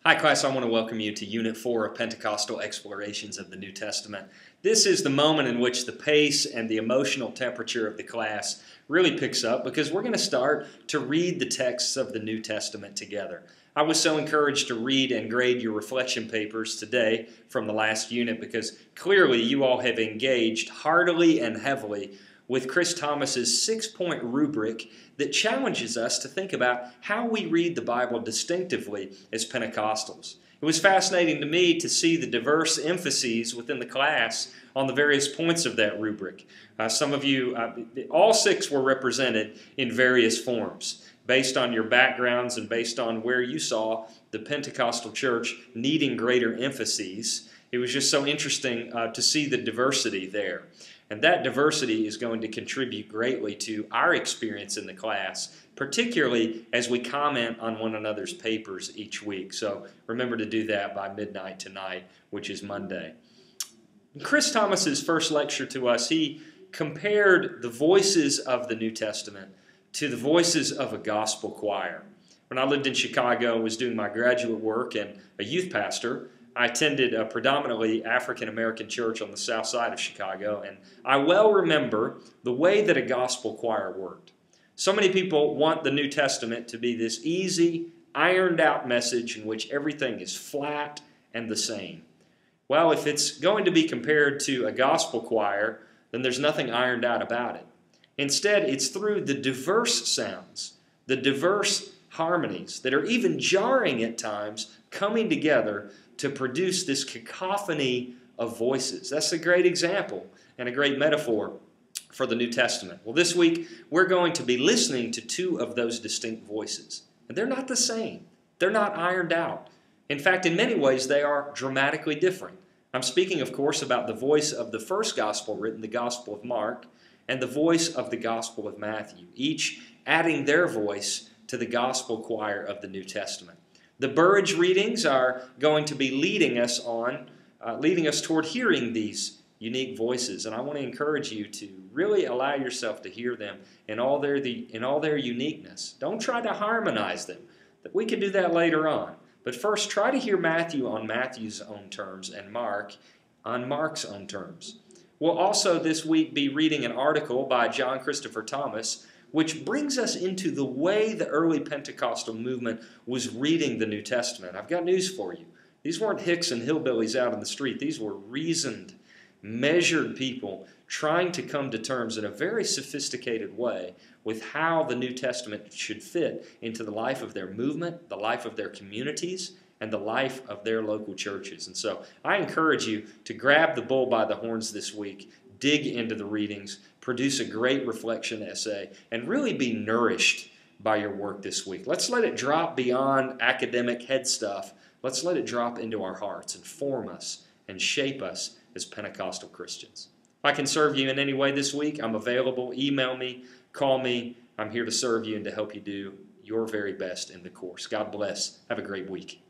Hi class, I want to welcome you to Unit 4 of Pentecostal Explorations of the New Testament. This is the moment in which the pace and the emotional temperature of the class really picks up because we're going to start to read the texts of the New Testament together. I was so encouraged to read and grade your reflection papers today from the last unit because clearly you all have engaged heartily and heavily with Chris Thomas's 6-point rubric that challenges us to think about how we read the Bible distinctively as Pentecostals. It was fascinating to me to see the diverse emphases within the class on the various points of that rubric. Some of you, all 6 were represented in various forms based on your backgrounds and based on where you saw the Pentecostal church needing greater emphases. It was just so interesting to see the diversity there. And that diversity is going to contribute greatly to our experience in the class, particularly as we comment on one another's papers each week. So remember to do that by midnight tonight, which is Monday. In Chris Thomas's first lecture to us, he compared the voices of the New Testament to the voices of a gospel choir. When I lived in Chicago and was doing my graduate work and a youth pastor, I attended a predominantly African-American church on the south side of Chicago, and I well remember the way that a gospel choir worked. So many people want the New Testament to be this easy, ironed-out message in which everything is flat and the same. Well, if it's going to be compared to a gospel choir, then there's nothing ironed out about it. Instead, it's through the diverse sounds, the diverse harmonies that are even jarring at times, coming together to produce this cacophony of voices. That's a great example and a great metaphor for the New Testament. Well, this week we're going to be listening to 2 of those distinct voices. And they're not the same. They're not ironed out. In fact, in many ways, they are dramatically different. I'm speaking, of course, about the voice of the first gospel written, the Gospel of Mark, and the voice of the Gospel of Matthew, each adding their voice to the gospel choir of the New Testament. The Burridge readings are going to be leading us toward hearing these unique voices, and I want to encourage you to really allow yourself to hear them in all their uniqueness. Don't try to harmonize them. We can do that later on. But first, try to hear Matthew on Matthew's own terms and Mark on Mark's own terms. We'll also this week be reading an article by John Christopher Thomas, which brings us into the way the early Pentecostal movement was reading the New Testament. I've got news for you. These weren't hicks and hillbillies out on the street. These were reasoned, measured people trying to come to terms in a very sophisticated way with how the New Testament should fit into the life of their movement, the life of their communities, and the life of their local churches. And so I encourage you to grab the bull by the horns this week, dig into the readings, produce a great reflection essay, and really be nourished by your work this week. Let's let it drop beyond academic head stuff. Let's let it drop into our hearts and form us and shape us as Pentecostal Christians. If I can serve you in any way this week, I'm available. Email me, call me. I'm here to serve you and to help you do your very best in the course. God bless. Have a great week.